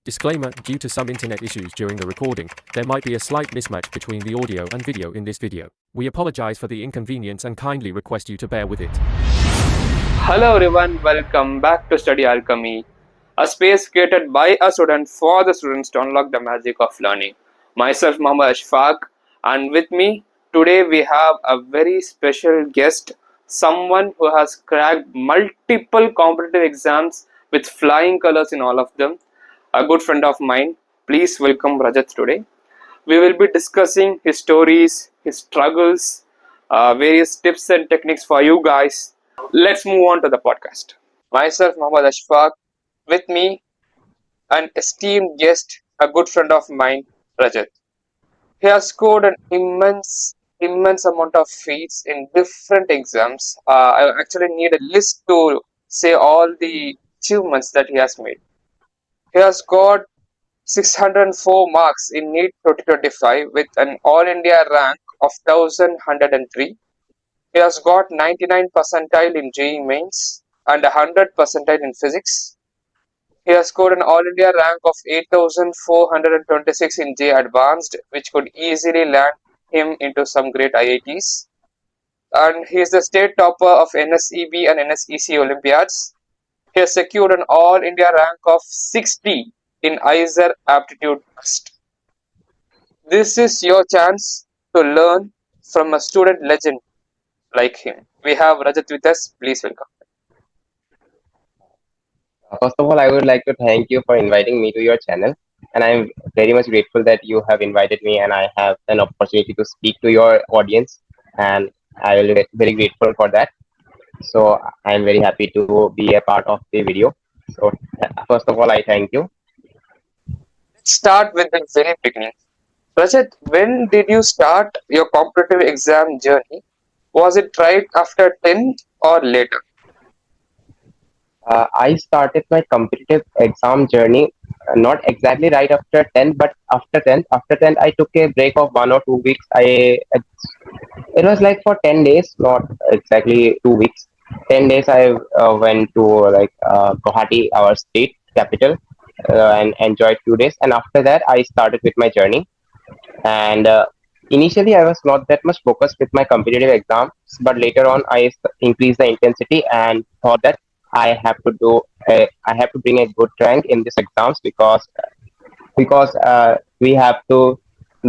Disclaimer, due to some internet issues during the recording, there might be a slight mismatch between the audio and video in this video. We apologize for the inconvenience and kindly request you to bear with it. Hello everyone, welcome back to StudyAlchemy, a space created by a student for the students to unlock the magic of learning. Myself, Muhammad Ashfaq, and with me today we have a very special guest, someone who has cracked multiple competitive exams with flying colors in all of them. A good friend of mine. Please welcome Rajat today. We will be discussing his stories, his struggles, various tips and techniques for you guys. Let's move on to the podcast. Myself, Muhammad Ashfaq, with me, an esteemed guest, a good friend of mine, Rajat. He has scored an immense amount of feats in different exams. I actually need a list to say all the achievements that he has made. He has got 604 marks in NEET 2025 with an All India rank of 1103. He has got 99 percentile in JEE Mains and 100 percentile in Physics. He has scored an All India rank of 8426 in JEE Advanced, which could easily land him into some great IITs. And he is the state topper of NSEB and NSEC Olympiads. He has secured an All India rank of 60 in ISER aptitude test. This is your chance to learn from a student legend like him. We have Rajat with us. Please welcome. First of all, I would like to thank you for inviting me to your channel, and I'm very much grateful that you have invited me and I have an opportunity to speak to your audience, and I will be very grateful for that. So I'm very happy to be a part of the video. So first of all, I thank you. Let's start with the very beginning. Rajat, when did you start your competitive exam journey? Was it right after 10th or later? I started my competitive exam journey not exactly right after 10th, but after 10th. After 10th, I took a break of 1 or 2 weeks. It was like for 10 days, not exactly 2 weeks. 10 days I went to Guwahati, our state capital, and enjoyed 2 days. And after that, I started with my journey. And initially, I was not that much focused with my competitive exams, but later on, I increased the intensity and thought that I have to I have to bring a good rank in these exams because we have to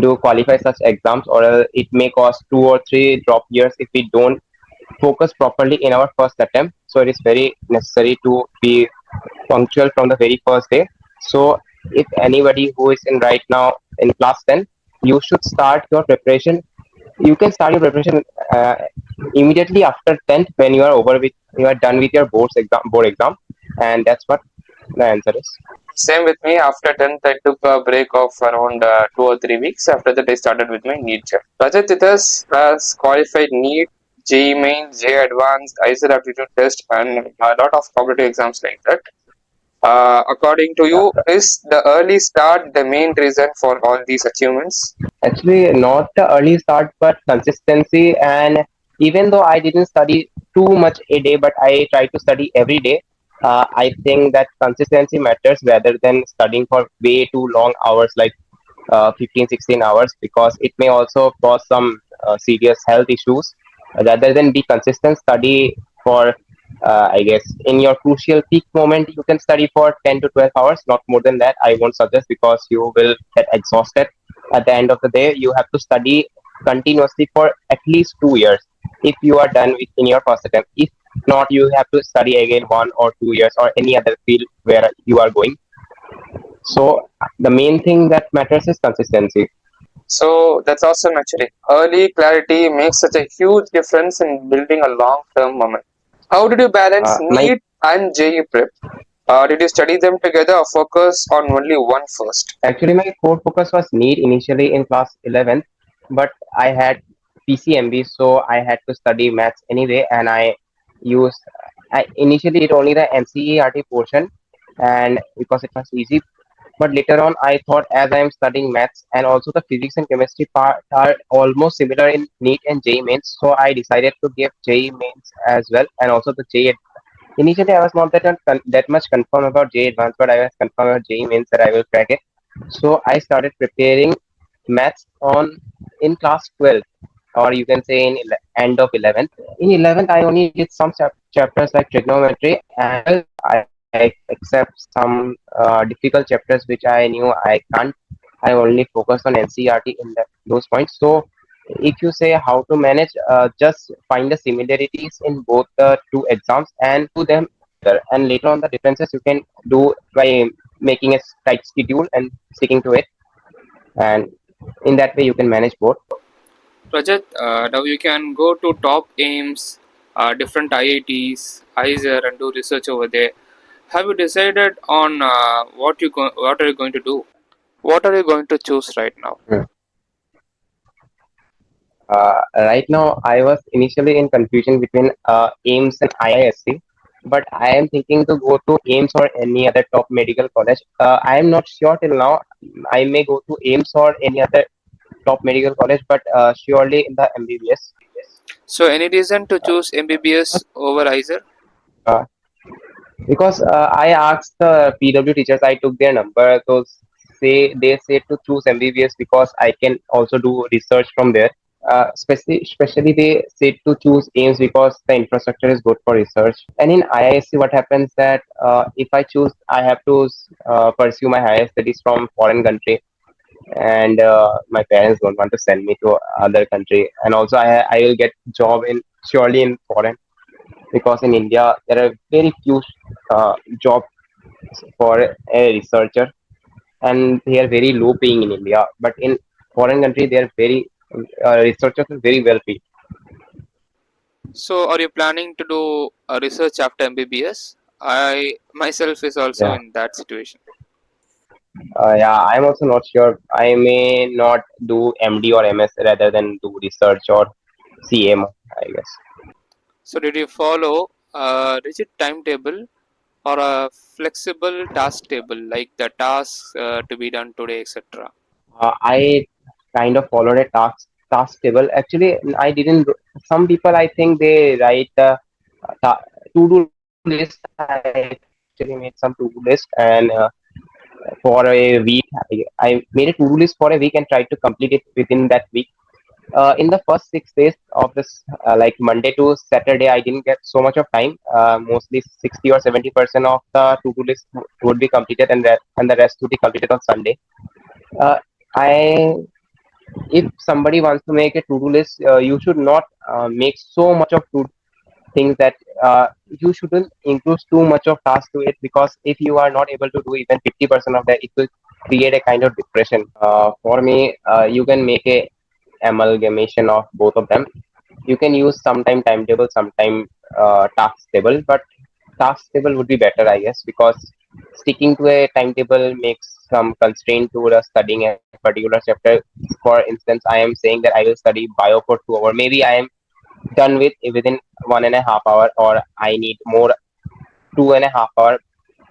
do qualify such exams, or it may cost 2 or 3 drop years if we don't focus properly in our first attempt. So it is very necessary to be punctual from the very first day. So if anybody who is in right now in class 10, you should start your preparation. You can start your preparation immediately after 10th when you are done with your board exam, and that's what the answer is. Same with me. After 10th, I took a break of around 2 or 3 weeks. After that, I started with my NEET JEE. Rajat with us has qualified NEET, JEE Mains, JEE Advanced, ISER aptitude test, and a lot of competitive exams like that. According to you, is the early start the main reason for all these achievements? Actually, not the early start, but consistency. And even though I didn't study too much a day, but I try to study every day. I think that consistency matters rather than studying for way too long hours, like 15, 16 hours, because it may also cause some serious health issues. Rather than be consistent, study for, I guess, in your crucial peak moment, you can study for 10 to 12 hours, not more than that. I won't suggest because you will get exhausted. At the end of the day, you have to study continuously for at least 2 years if you are done with in your first attempt. If not, you have to study again 1 or 2 years or any other field where you are going. So the main thing that matters is consistency. So that's awesome actually. Early clarity makes such a huge difference in building a long-term moment. How did you balance My NEET and JEE prep? Did you study them together or focus on only one first? Actually, my core focus was NEET initially in class 11th, but I had PCMB, so I had to study maths anyway, and used I initially did only the NCERT portion, and because it was easy. But later on, I thought as I am studying maths and also the physics and chemistry part are almost similar in NEET and JEE Mains, so I decided to give JEE Mains as well, and also the JEE Initially, I was not that much confirmed about JEE Advanced, but I was confirmed about JEE Mains that I will crack it. So I started preparing maths on in class 12, or you can say in end of 11th. In 11th, I only did some chapters like trigonometry, and I accept some difficult chapters which I knew I can't. I only focused on NCERT in those points. So if you say how to manage, just find the similarities in both the two exams and do them together. And later on, the differences you can do by making a tight schedule and sticking to it. And in that way, you can manage both. Rajat, now you can go to top aims, different IITs, ISER, and do research over there. Have you decided on what are you going to do? What are you going to choose right now? Hmm. Right now, I was initially in confusion between AIMS and IISc, but I am thinking to go to AIMS or any other top medical college. I am not sure till now. I may go to AIMS or any other top medical college, but surely in the MBBS. So, any reason to choose MBBS over ISER? Uh, because I asked the PW teachers, I took their number. So they say to choose MBBS because I can also do research from there. Especially they said to choose AIMS because the infrastructure is good for research. And in IISc, what happens that if I choose, I have to pursue my higher studies from foreign country, and my parents don't want to send me to other country. And also, I will get job in surely in foreign because in India there are very few jobs for a researcher, and they are very low paying in India. But in foreign country, they are very researchers are very well paid. So, are you planning to do a research after MBBS? I myself is also Yeah, in that situation. yeah. I'm also not sure. I may not do MD or MS rather than do research or CM, I guess. So, did you follow a rigid timetable or a flexible task table, like the tasks to be done today, etc.? I kind of followed a task table. Actually, I didn't. Some people, I think, they write to do list. I actually made some to do list, and for a week, I made a to do list for a week and tried to complete it within that week. In the first 6 days of this, like Monday to Saturday, I didn't get so much of time. Mostly 60 or 70% of the to do list would be completed, and the rest would be completed on Sunday. Uh, I if somebody wants to make a to-do list, you should not make so much of things that you shouldn't include too much of task to it, because if you are not able to do even 50% of that, it will create a kind of depression. For me, you can make a amalgamation of both of them. You can use sometime timetable, sometime task table, but task table would be better, I guess, because sticking to a timetable makes some constraint to the studying a particular chapter. For instance, I am saying that I will study bio for 2 hours. Maybe I am done with it within 1.5 hours, or I need more 2.5 hours.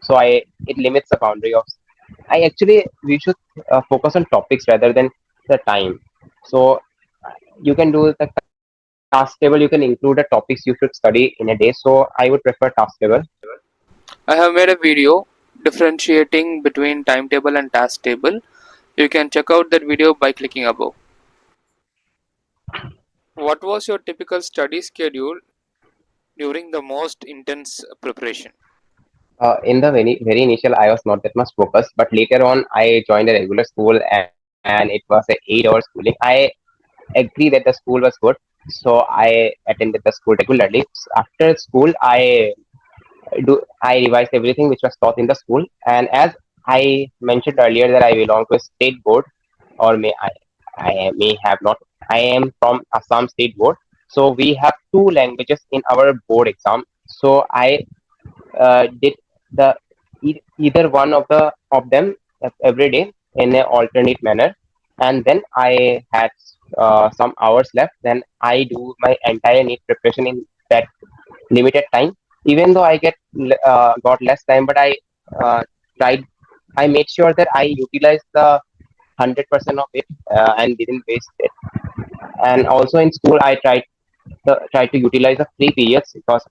So it limits the boundary of. I actually we should focus on topics rather than the time. So you can do the task table. You can include the topics you should study in a day. So I would prefer task table. I have made a video differentiating between timetable and task table. You can check out that video by clicking above. What was your typical study schedule during the most intense preparation? In the very initial, I was not that much focused, but later on, I joined a regular school, and it was a 8 hour schooling. I agree that the school was good, so I attended the school regularly. After school, I revised everything which was taught in the school, and as I mentioned earlier that I belong to a state board, or I may have not. I am from Assam State Board, so we have two languages in our board exam. So I did the either one of them every day in an alternate manner, and then I had some hours left. Then I do my entire NEET preparation in that limited time. Even though I got less time, but I uh, tried. I made sure that I utilized the 100% of it and didn't waste it. And also in school, I tried to utilize the free periods, because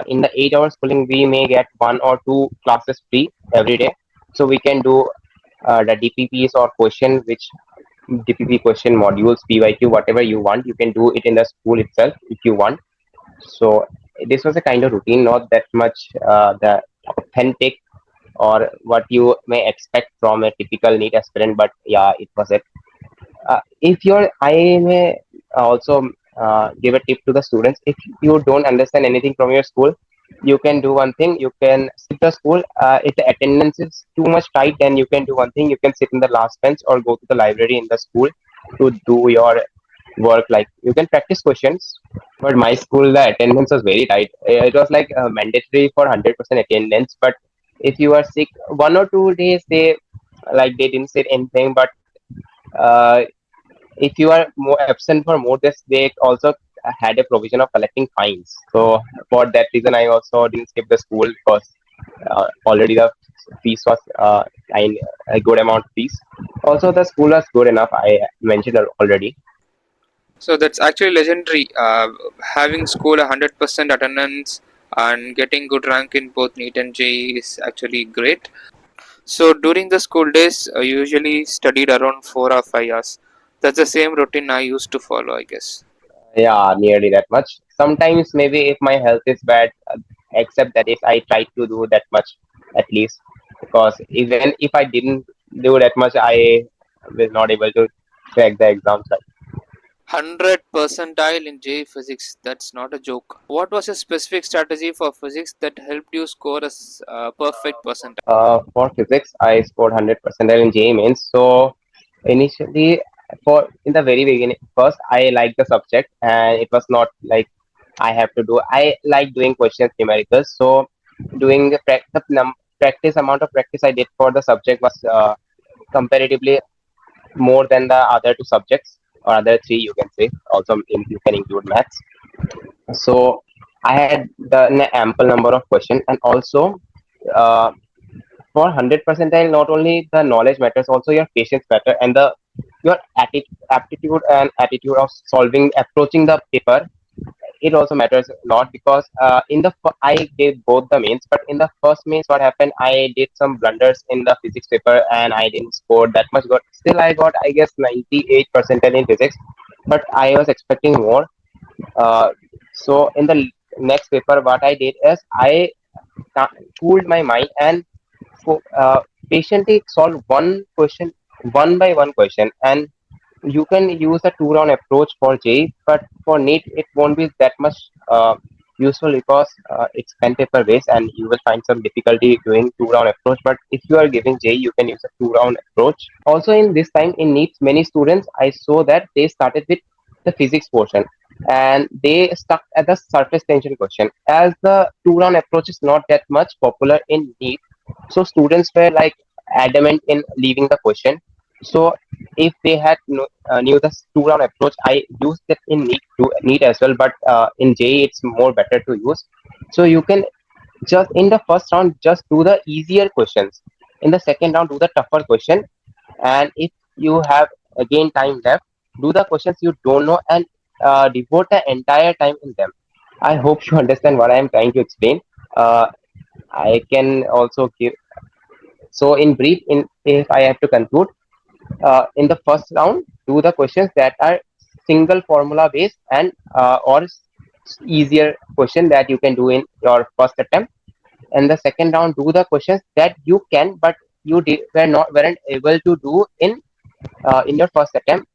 in the 8 hour schooling, we may get one or two classes free every day. So we can do the DPPs or question, which DPP question modules, PYQ, whatever you want. You can do it in the school itself if you want. So this was a kind of routine, not that much the authentic or what you may expect from a typical NEET aspirant, but yeah, it was it. If you're, I may also give a tip to the students. If you don't understand anything from your school, you can do one thing. You can skip the school. If the attendance is too much tight, then you can do one thing. You can sit in the last bench or go to the library in the school to do your work. Like you can practice questions. But my school, the attendance was very tight. It was like mandatory for 100% attendance. But if you are sick 1 or 2 days, they didn't say anything. But uh, if you are more absent for more days, they also had a provision of collecting fines. So for that reason, I also didn't skip the school because already the fees was a good amount of fees. Also, the school was good enough. I mentioned already. So that's actually legendary. Having school 100% attendance and getting good rank in both NEET and JEE is actually great. So during the school days, I usually studied around 4 or 5 hours. That's the same routine I used to follow, I guess. Yeah, nearly that much. Sometimes maybe if my health is bad, except that if I try to do that much at least, because even if I didn't do that much, I was not able to crack the exams. 100 percentile in JEE Physics. That's not a joke. What was a specific strategy for physics that helped you score a perfect percentile? For physics, I scored 100% in JEE Mains. So initially, for in the very beginning, first I liked the subject, and it was not like I have to do. I like doing questions numericals. So doing practice amount of practice I did for the subject was comparatively more than the other two subjects or other three. You can say also you can include maths. So I had done an ample number of questions, and also. Uh, for 100 percentile, not only the knowledge matters, also your patience matter, and the your aptitude and attitude of solving, approaching the paper. It also matters a lot because I did both the mains, but in the first mains, what happened? I did some blunders in the physics paper, and I didn't score that much. But still, I got, I guess, 98 percentile in physics, but I was expecting more. Uh, so in the next paper, what I did is I cooled my mind and patiently solve one question, one by one question. And you can use a two-round approach for J, but for NEET it won't be that much useful because it's pen paper based, and you will find some difficulty doing two-round approach. But if you are giving J, you can use a two-round approach. Also, in this time in NEET, many students I saw that they started with the physics portion, and they stuck at the surface tension question. As the two-round approach is not that much popular in NEET, so students were like adamant in leaving the question. So if they had knew the two-round approach, I used it in NEET as well, but in JEE it's more better to use. So you can just in the first round just do the easier questions. In the second round, do the tougher question, and if you have again time left, do the questions you don't know and devote the entire time in them. I hope you understand what I am trying to explain. Uh, I can also give so in brief. In if I have to conclude, in the first round, do the questions that are single formula based and easier question that you can do in your first attempt. And the second round, do the questions that you can but weren't able to do in your first attempt.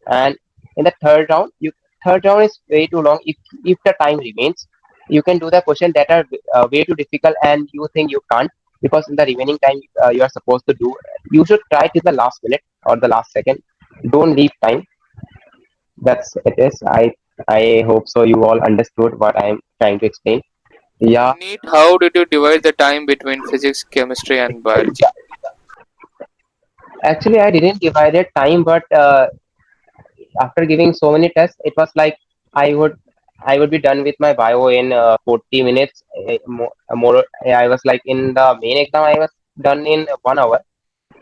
And in the third round is way too long. If the time remains, you can do the question that are way too difficult and you think you can't, because in the remaining time you are supposed to do, you should try till the last minute or the last second. Don't leave time. That's it is. I hope so you all understood what I'm trying to explain. Yeah. In NEET, how did you divide the time between physics, chemistry, and biology? Actually, I didn't divide it time, but after giving so many tests, it was like I would I would be done with my bio in 40 minutes. I was like in the main exam, I was done in 1 hour,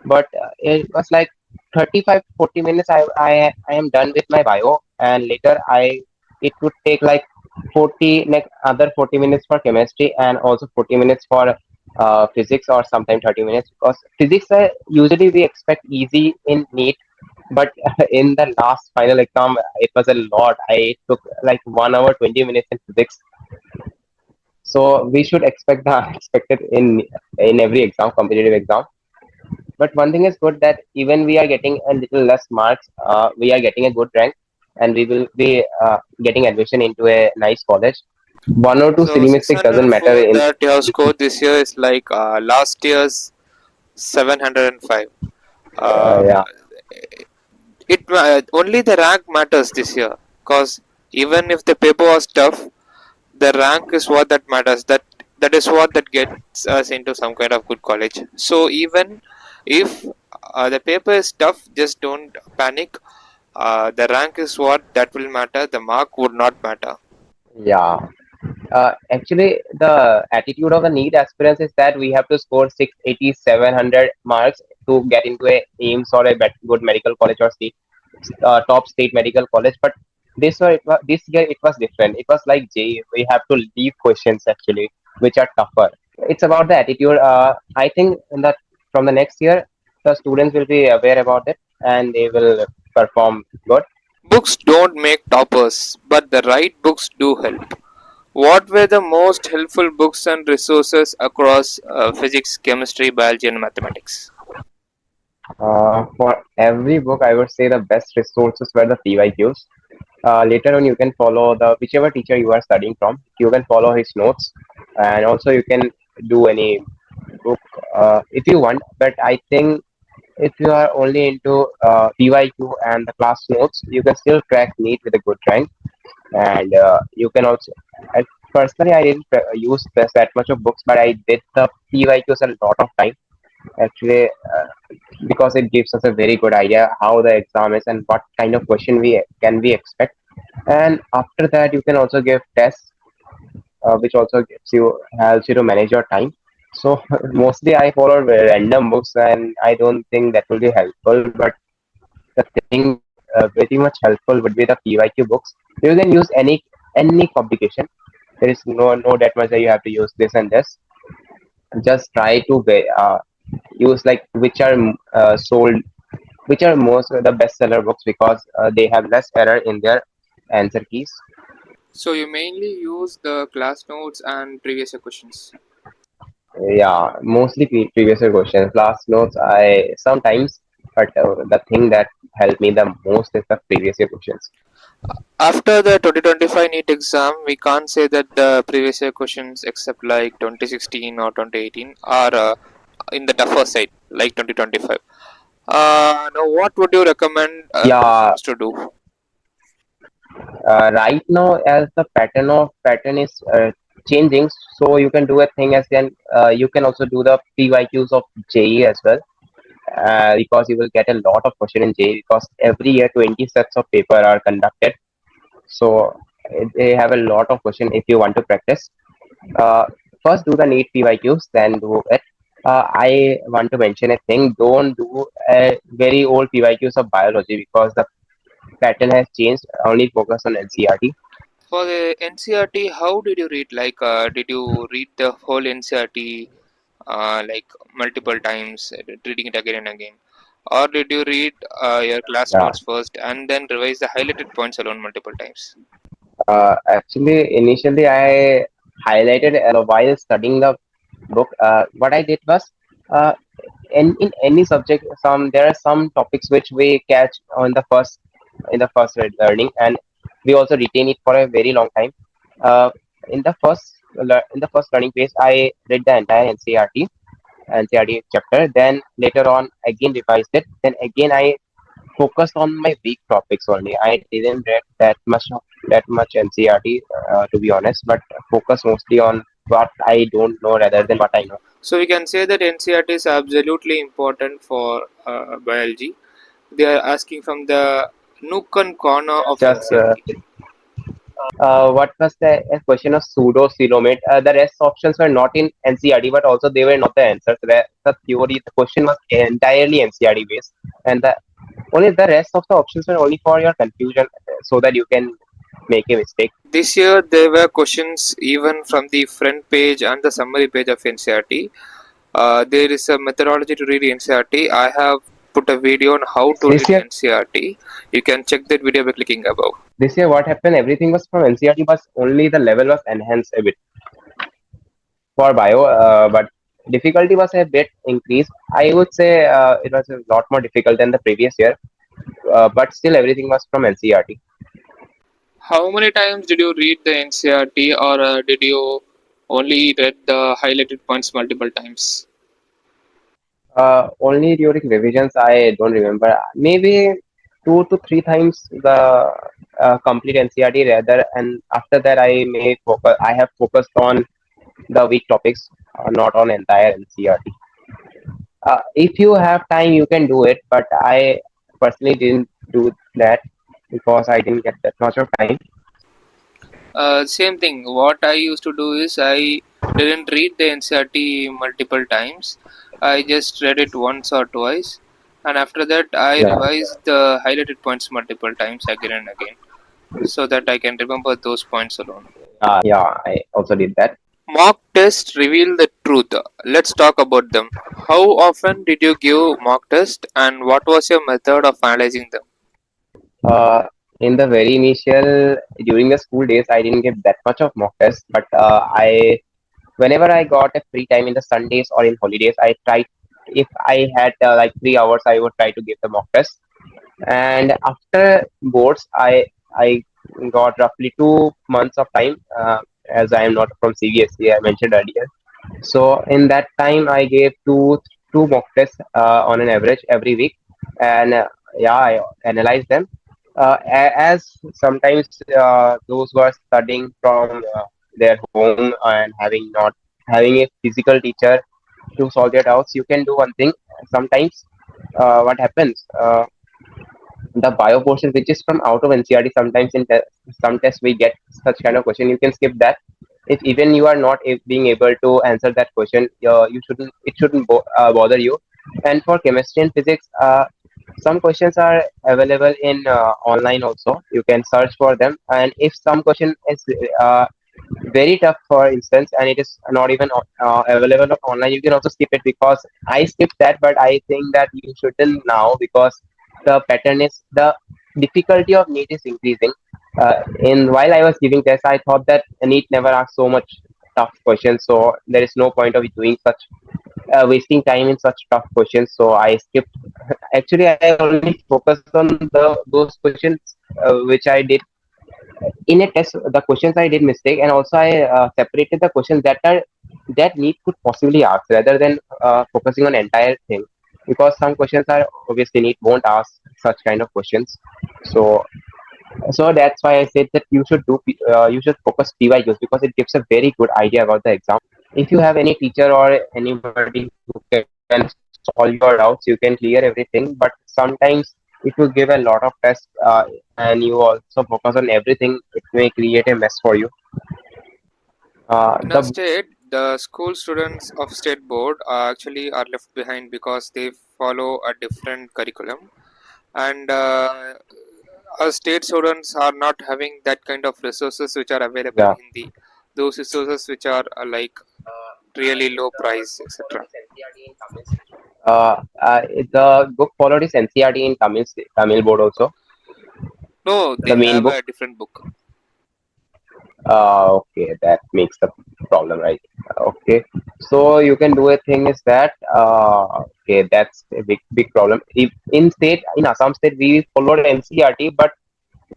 but it was like 35-40 minutes. I am done with my bio, and later I it would take like 40 like other 40 minutes for chemistry and also 40 minutes for physics or sometimes 30 minutes because physics usually we expect easy in NEET, but in the last final exam it was a lot. I took like 1 hour 20 minutes in physics, so we should expect the unexpected in every exam, competitive exam. But one thing is good that even we are getting a little less marks, we are getting a good rank, and we will be getting admission into a nice college. One or two So silly mistake doesn't matter 604 in. that you have scored this year is like last year's 705. Uh, Yeah, it only the rank matters this year, because even if the paper was tough, the rank is what that matters. That is what that gets us into some kind of good college. So even if the paper is tough, just don't panic. The rank is what that will matter. The mark would not matter. yeah. Actually, the attitude of the NEET aspirants is that we have to score 680, 700 marks to get into a AIMS or a good medical college or top state medical college. But this year it was different. It was like JEE. We have to leave questions actually, which are tougher. It's about the attitude. I think in that from the next year, the students will be aware about it and they will perform good. Books don't make toppers, but the right books do help. What were the most helpful books and resources across physics, chemistry, biology, and mathematics? For every book, I would say the best resources were the PYQs. Later on, you can follow the whichever teacher you are studying from. You can follow his notes, and also you can do any book if you want. But I think if you are only into PYQ and the class notes, you can still crack NEET with a good rank. And you can also, I, personally, I didn't use that much of books, but I did the PYQs a lot of time actually because it gives us a very good idea how the exam is and what kind of question we expect. And after that, you can also give tests, which also gives you helps you to manage your time. So mostly I follow random books, and I don't think that will be helpful. But the thing which is very much helpful would be the PYQ books. You can use any publication. There is no that much that you have to use this and this. Just try to use like which are sold, which are most the bestseller books because they have less error in their answer keys. So you mainly use the class notes and previous year questions. Yeah, mostly previous year questions. Class notes, I sometimes, but the thing that helped me the most is the previous year questions. After the 2025 NEET exam, we can't say that the previous year questions, except like 2016 or 2018, are in the tougher side, like 2025. Now, what would you recommend the Yeah, students to do? right now as the pattern is changing, so you can do a thing as then you can also do the PYQs of JE as well. Because you will get a lot of question in JE because every year 20 sets of paper are conducted. So they have a lot of question if you want to practice. Uh, First do the NEET PYQs, then do it. I want to mention a thing. Don't do a very old PYQs of biology because the pattern has changed. Only focus on NCERT. For the NCERT, how did you read? Like, did you read the whole NCERT like multiple times, reading it again and again? Or did you read your class Yeah. notes first and then revise the highlighted points alone multiple times? Actually, initially I highlighted while studying the book. What I did was, uh, in any subject, there are some topics which we catch in the first learning, and we also retain it for a very long time. Uh, in the first learning phase, I read the entire NCERT chapter. Then later on, again revised it. Then again, I focused on my weak topics only. I didn't read that much NCERT to be honest, but focus mostly on what I don't know rather than what I know. So we can say that NCERT is absolutely important for biology. They are asking from the nook and corner of Just NCERT. what was the a question of pseudo coelomate? The rest options were not in NCERT, but also they were not the answers. The theory, the question was entirely NCERT based, and the only the rest of the options were only for your confusion, so that you can make a mistake. This year there were questions even from the front page and the summary page of NCERT. There is a methodology to read NCERT. I have put a video on how to This read year, NCERT. You can check that video by clicking above. this year what happened? Everything was from NCERT, but only the level was enhanced a bit for bio. But difficulty was a bit increased. I would say it was a lot more difficult than the previous year. But still, everything was from NCERT. How many times did you read the NCERT, or did you only read the highlighted points multiple times? Only during revisions, I don't remember. Maybe 2 to 3 times the complete NCERT rather, and after that I may focus. I have focused on the weak topics, not on entire NCERT. If you have time, you can do it, but I personally didn't do that because I didn't get that much of time. Same thing. What I used to do is I didn't read the NCERT multiple times. I just read it once or twice, and after that I Yeah, revised the highlighted points multiple times again and again, so that I can remember those points alone. yeah, I also did that. Mock tests reveal the truth. Let's talk about them. How often did you give mock test, and what was your method of analyzing them? Uh, in the very initial during the school days, I didn't get that much of mock tests, but I whenever I got a free time in the Sundays or in holidays, I tried. If I had like 3 hours, I would try to give the mock test. And after boards, I got roughly 2 months of time, as I am not from CBSE, I mentioned earlier. So in that time, I gave two mock tests on an average every week, and yeah, I analyzed them. As sometimes those who are studying from their home and having a physical teacher to solve their doubts, you can do one thing. Sometimes what happens? The bio portion which is from out of NCRT, sometimes in some tests we get such kind of question. You can skip that. If even you are not being able to answer that question, you shouldn't it shouldn't bother you. And for chemistry and physics, some questions are available in online also. You can search for them, and if some question is very tough, for instance, and it is not even available online, you can also skip it. Because I skipped that, but I think that you shouldn't now, because the pattern is the difficulty of NEET is increasing. In while I was giving tests, I thought that NEET never asked so much tough questions, so there is no point of doing such wasting time in such tough questions. So I skipped. Actually, I only focused on the those questions which I did in a test. The questions I did mistake, and also I separated the questions that NEET could possibly ask, rather than focusing on entire thing, because some questions are obviously NEET won't ask such kind of questions. So that's why I said that you should focus PYQs, because it gives a very good idea about the exam. If you have any teacher or anybody who can solve your doubts, you can clear everything. But sometimes if you give a lot of tests and you also focus on everything, it may create a mess for you. In a The state, the school students of state board actually are left behind because they follow a different curriculum, and our state students are not having that kind of resources which are available Yeah. in the those resources which are like really low price, etc. The book followed is NCRT in Tamil board also, No, the they main have book. a different book. Okay, that makes the problem, right? Okay, so you can do a thing is that okay, that's a big problem. If in state in Assam state we followed NCRT, but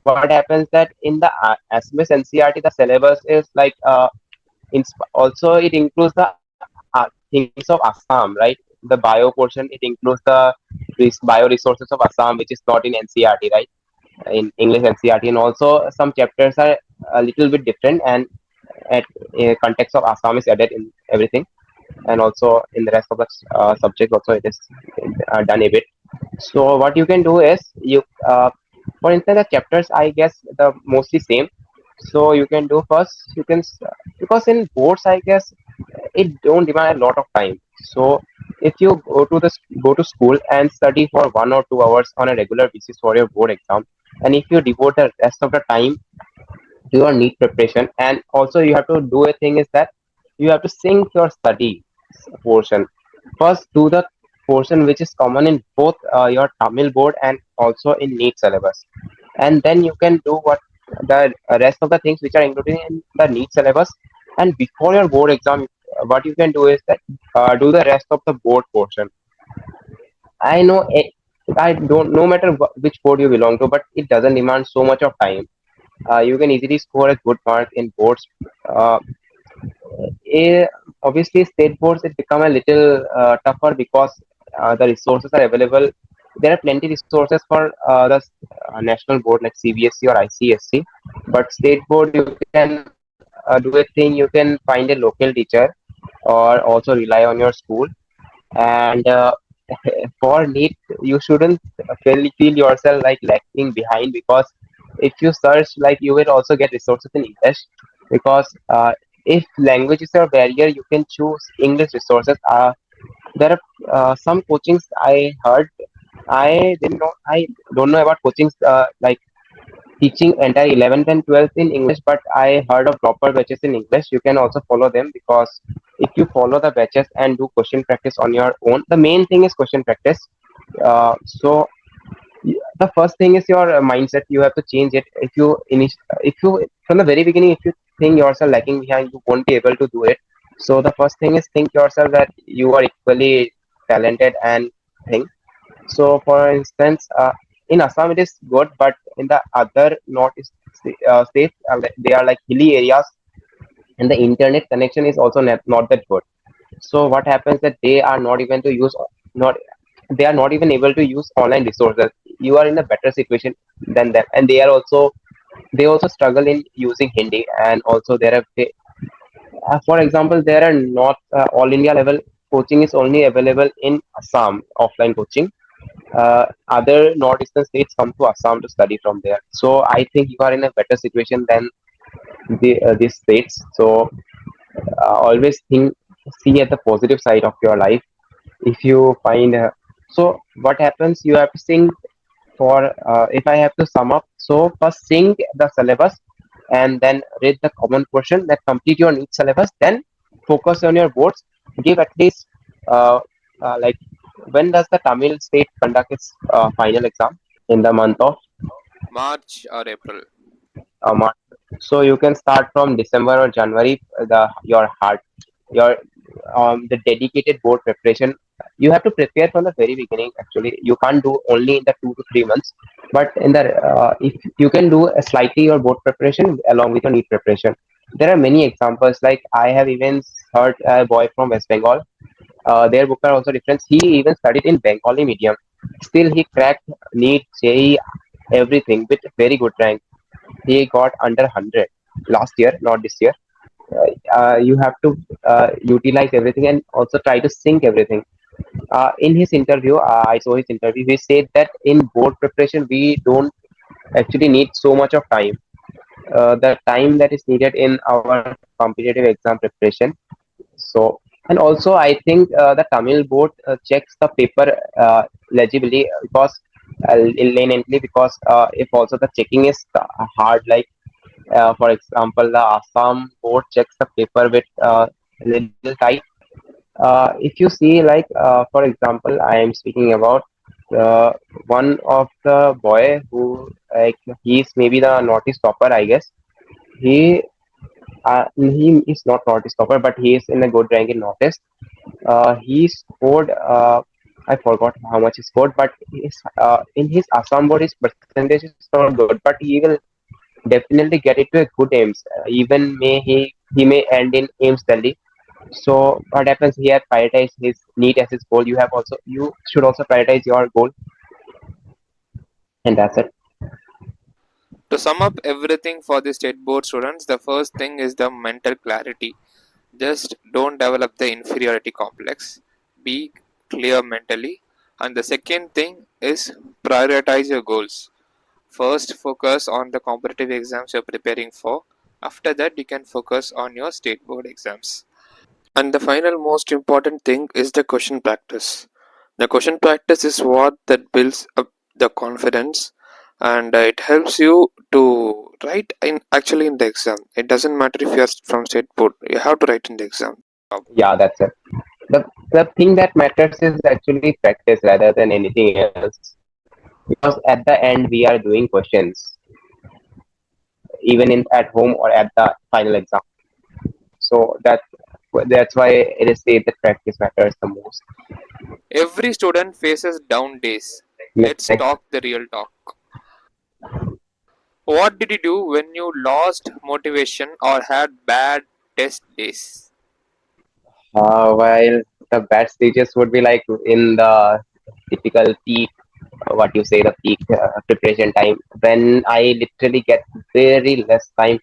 what happens that in the SMS NCRT the syllabus is like also it includes the things of Assam, right? The bio portion, it includes the bio resources of Assam, which is not in NCRT, right? In English NCRT, and also some chapters are a little bit different, and at context of Assam is added in everything, and also in the rest of the subject also it is done a bit. So what you can do is for instance, the chapters I guess the mostly same. So you can do first. Because in boards I guess it don't demand a lot of time. So if you go to school and study for 1 or 2 hours on a regular basis for your board exam, and if you devote the rest of the time do your NEET preparation, and also you have to do a thing is that you have to sync your study portion. First, do the portion which is common in both your Tamil board and also in NEET syllabus, and then you can do what the rest of the things which are included in the NEET syllabus. And before your board exam, what you can do is that do the rest of the board portion. I know I don't no matter which board you belong to, but it doesn't demand so much of time. You can easily score a good mark in boards. Uh, eh, Obviously, state boards it become a little tougher because the resources are available. There are plenty resources for the national board like CBSE or ICSC, but state board you can do a thing. You can find a local teacher or also rely on your school. And for NEET, you shouldn't feel yourself like lagging behind, because if you search, like you will also get resources in English. Because if language is your barrier, you can choose English resources. There are some coachings I heard. I don't know about coachings like teaching entire 11th and 12th in English, but I heard of proper batches in English. You can also follow them, because if you follow the batches and do question practice on your own, the main thing is question practice. The first thing is your mindset. You have to change it. If you from the very beginning, if you think yourself lagging behind, you won't be able to do it. So the first thing is think yourself that you are equally talented and thing. So, for instance, in Assam it is good, but in the other northeast states, they are like hilly areas, and the internet connection is also not that good. So, what happens that they are not even to use not they are not even able to use online resources. You are in a better situation than them, and they also struggle in using Hindi, and also for example, there are not all India level coaching is only available in Assam offline coaching. Other northeastern states come to Assam to study from there. So I think you are in a better situation than these states. So always see at the positive side of your life. If you find so what happens, you have to think for if I have to sum up. So first sing the syllabus, and then read the common portion, that complete your NEET syllabus. Then focus on your boards. Give at least uh, like when does the Tamil state conduct its final exam? In the month of March or April. March. So you can start from December or January. Your the dedicated board preparation. You have to prepare from the very beginning. Actually, you can't do only in the 2 to 3 months. But in the if you can do a slightly your board preparation along with your NEET preparation. There are many examples. Like I have even heard a boy from West Bengal. Their book are also different. He even studied in Bengali medium. Still, he cracked NEET, JEE, everything with very good rank. He got under 100 last year, not this year. You have to utilize everything and also try to sync everything. In his interview, I saw his interview. He said that in board preparation, we don't actually need so much of time. The time that is needed in our competitive exam preparation. So, and also I think the Tamil board checks the paper legibly, because leniently, because if also the checking is hard, like for example, the Assam board checks the paper with little tight. If you see, like for example, I am speaking about uh, one of the boy who like he's maybe the Northeast topper, I guess. He he is not Northeast topper, but he is in a good rank in Northeast. He scored. I forgot how much he scored, but in his Assam board, his percentage is not good, but he will definitely get it to a good aims. Even he may end in aims Delhi. So what happens? He has prioritized his NEET as his goal. You should also prioritize your goal, and that's it. To sum up everything for the state board students, the first thing is the mental clarity. Just don't develop the inferiority complex. Be clear mentally. And the second thing is prioritize your goals. First, focus on the competitive exams you're preparing for. After that, you can focus on your state board exams. And the final most important thing is the question practice. The question practice is what that builds up the confidence. and it helps you to write in actually in the exam. It doesn't matter if you are from state board, you have to write in the exam. Yeah, that's it. The thing that matters is actually practice rather than anything else. Because at the end we are doing questions, even in at home or at the final exam. So that's why it is said that practice matters the most. Every student faces down days. Let's Next, talk the real talk. What did you do when you lost motivation or had bad test days? while the bad stages would be like in the typical peak, what you say, the peak preparation time, when I literally get very less time.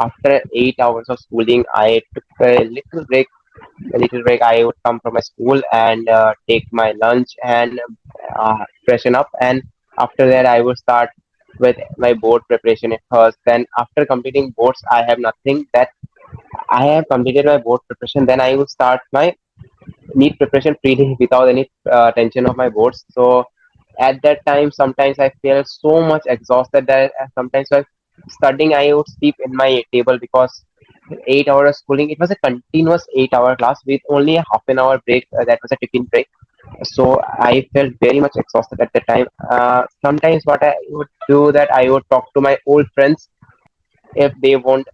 After 8 hours of schooling, I took a little break. A little break. I would come from my school and take my lunch and freshen up, and after that, I would start with my board preparation at first. Then, after completing boards, I have nothing that I have completed my board preparation. Then I would start my NEET preparation freely without any tension of my boards. So at that time, sometimes I feel so much exhausted that sometimes while studying, I would sleep in my table because 8 hours of schooling. It was a continuous 8 hour class with only a half an hour break. That was a tiffin break. So I felt very much exhausted at the time. Sometimes what I would do that I would talk to my old friends. If they won't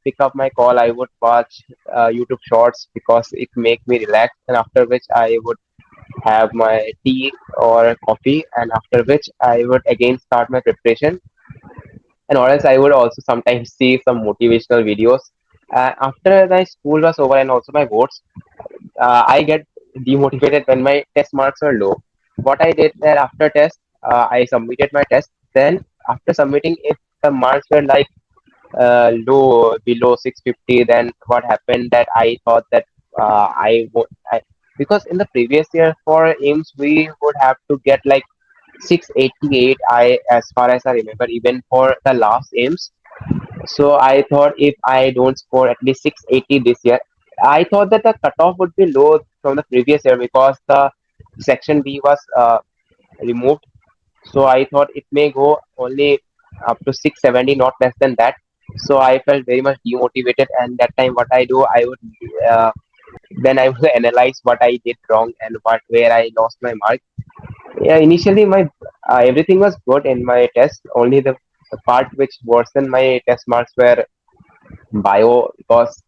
pick up my call, I would watch YouTube shorts because it make me relax, and after which I would have my tea or coffee, and after which I would again start my preparation. And or else I would also sometimes see some motivational videos. After my school was over and also my boards, I get demotivated when my test marks are low. What I did that after test, I submitted my test. Then after submitting, if the marks were like low below 650, then what happened that I thought that because in the previous year for aims we would have to get like 688, I as far as I remember, even for the last aims. So I thought if I don't score at least 680 this year, I thought that the cutoff would be low from the previous year because the section B was removed. So I thought it may go only up to 670, not less than that. So I felt very much demotivated, and that time what I do, I would uh, then I would analyze what I did wrong and what where I lost my mark. Yeah, initially my everything was good in my test. Only the part which worsened my test marks were bio, because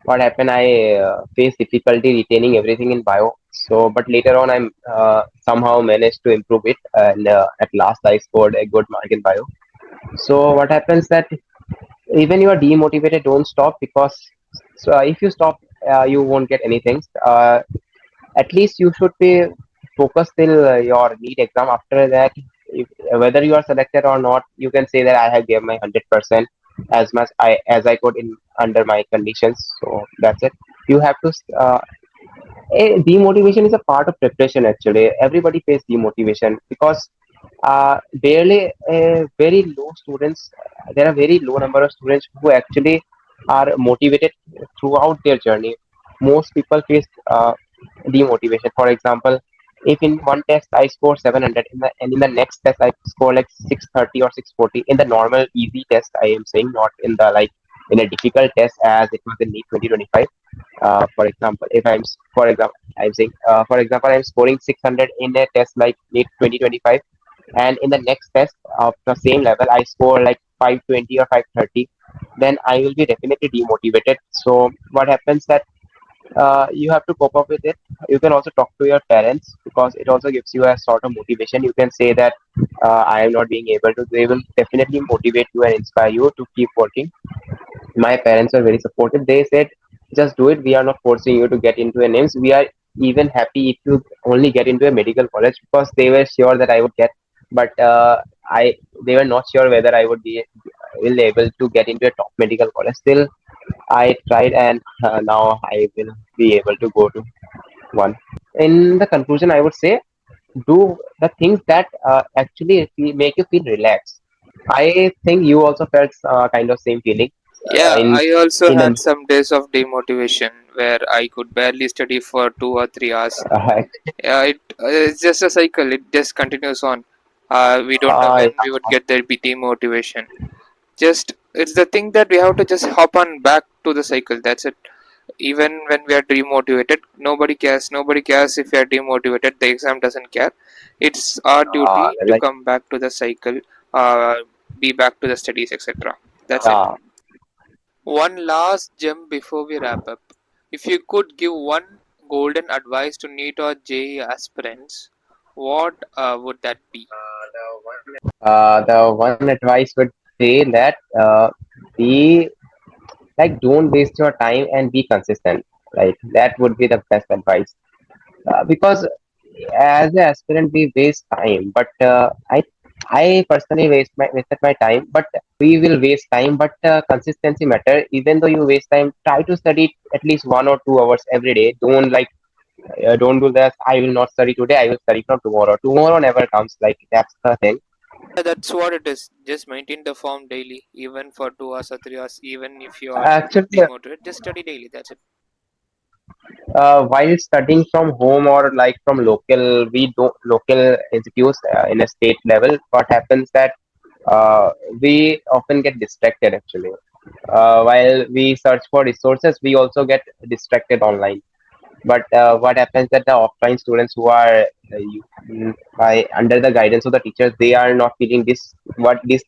what happened, I faced difficulty retaining everything in bio. So but later on I'm somehow managed to improve it, and at last I scored a good mark in bio. So what happens that even you are demotivated, don't stop, because so if you stop, you won't get anything. At least you should be focused till your NEET exam. After that, if, whether you are selected or not, you can say that I have given my 100% as much as I could in under my conditions. So that's it. You have to. Demotivation is a part of preparation. Actually, everybody face demotivation because barely very low students. There are very low number of students who actually are motivated throughout their journey. Most people face demotivation. For example, if in one test I score 700, and in the next test I score like 630 or 640 in the normal easy test, I am saying, not in the like in a difficult test as it was in NEET 2025. For example, if for example, I'm saying, for example, I'm scoring 600 in a test like NEET 2025, and in the next test of the same level I score like 520 or 530, then I will be definitely demotivated. So what happens that you have to cope up with it. You can also talk to your parents because it also gives you a sort of motivation. You can say that I am not being able to. They will definitely motivate you and inspire you to keep working. My parents are very supportive. They said, just do it. We are not forcing you to get into a names. We are even happy if you only get into a medical college, because they were sure that I would get, but I they were not sure whether I would be will able to get into a top medical college. Still, I tried, and now I will be able to go to one. In the conclusion, I would say do the things that actually make you feel relaxed. I think you also felt kind of same feeling Yeah, in I also a had some days of demotivation where I could barely study for 2 or 3 hours. Yeah, it's just a cycle. It just continues on. We don't know when we would get the demotivation. Just it's the thing that we have to just hop on back to the cycle. That's it. Even when we are demotivated, nobody cares. Nobody cares if we are demotivated. The exam doesn't care. It's our duty to like come back to the cycle, uh, be back to the studies, etc. That's it. One last gem before we wrap up. If you could give one golden advice to NEET or JEE aspirants, what would that be? the one advice would say that be like don't waste your time and be consistent. Like that would be the best advice. Because as an aspirant we waste time, but I personally wasted my time, but we will waste time, but consistency matter. Even though you waste time, try to study at least 1 or 2 hours every day. Don't do that. I will not study today. I will study from tomorrow. Tomorrow never comes. Like that's the thing. Yeah, that's what it is. Just maintain the form daily, even for 2 hours or 3 hours. Even if you are Actually, demotivated, just study daily. That's it. while studying from home or like from local institutes in a state level, what happens that we often get distracted actually. While we search for resources, we also get distracted online. But what happens that the offline students who are by under the guidance of the teachers, they are not feeling this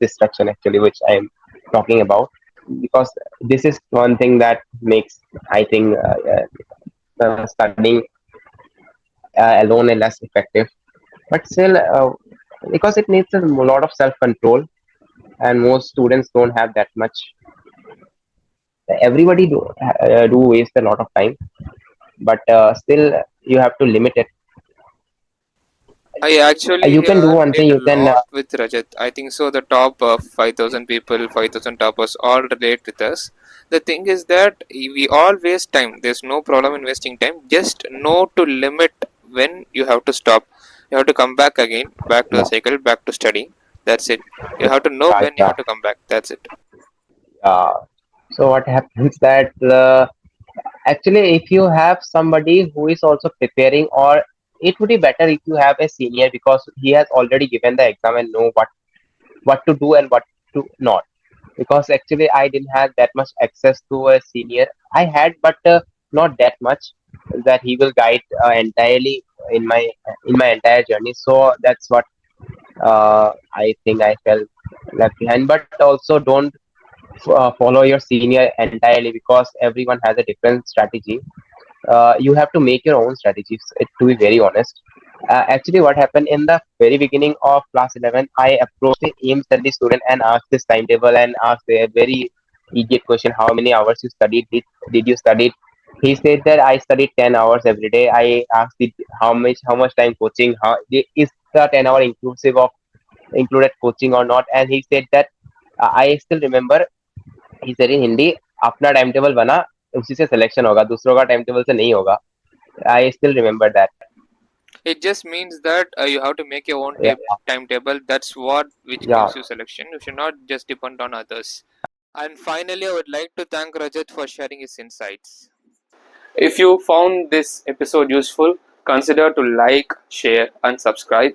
distraction actually, which I am talking about, because this is one thing that makes, I think, studying alone less effective. But still, because it needs a lot of self control, and most students don't have that much. Everybody do waste a lot of time, but still you have to limit it. I actually You can do one relate thing. a You can lot with Rajat. I think so. The top 5,000 people, 5,000 toppers all relate with us. The thing is that we all waste time. There's no problem in wasting time. Just know to limit when you have to stop. You have to come back again, back to the yeah, cycle, back to studying. That's it. You have to know yeah, when you yeah. have to come back. That's it. Uh, so what happens that actually, if you have somebody who is also preparing, or it would be better if you have a senior, because he has already given the exam and know what to do and what to not. Because actually I didn't have that much access to a senior. I had, but not that much that he will guide entirely in my entire journey. So that's what I think I felt left behind. But also don't follow your senior entirely, because everyone has a different strategy. You have to make your own strategies, to be very honest. Actually, what happened in the very beginning of class 11, I approached the AIM study student and asked this timetable and asked a very idiot question: how many hours you studied? Did you study? He said that I studied 10 hours every day. I asked it, how much time coaching? Is the 10 hour included coaching or not? And he said that I still remember. He said in Hindi, अपना time table बना, उसी से selection होगा, दूसरों का time table से नहीं होगा. I still remember that. It just means that you have to make your own Yeah, timetable. That's what which yeah. gives you selection. You should not just depend on others. And finally, I would like to thank Rajat for sharing his insights. If you found this episode useful, consider to like, share, and subscribe.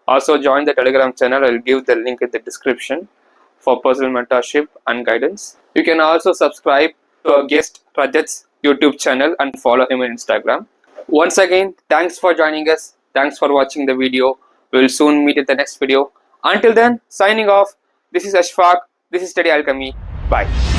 Also, join the Telegram channel. I'll give the link in the description for personal mentorship and guidance. You can also subscribe to our guest Rajat's YouTube channel and follow him on Instagram. Once again, thanks for joining us. Thanks for watching the video. We'll soon meet in the next video. Until then, signing off. This is Ashfaq. This is Study Alchemy. Bye.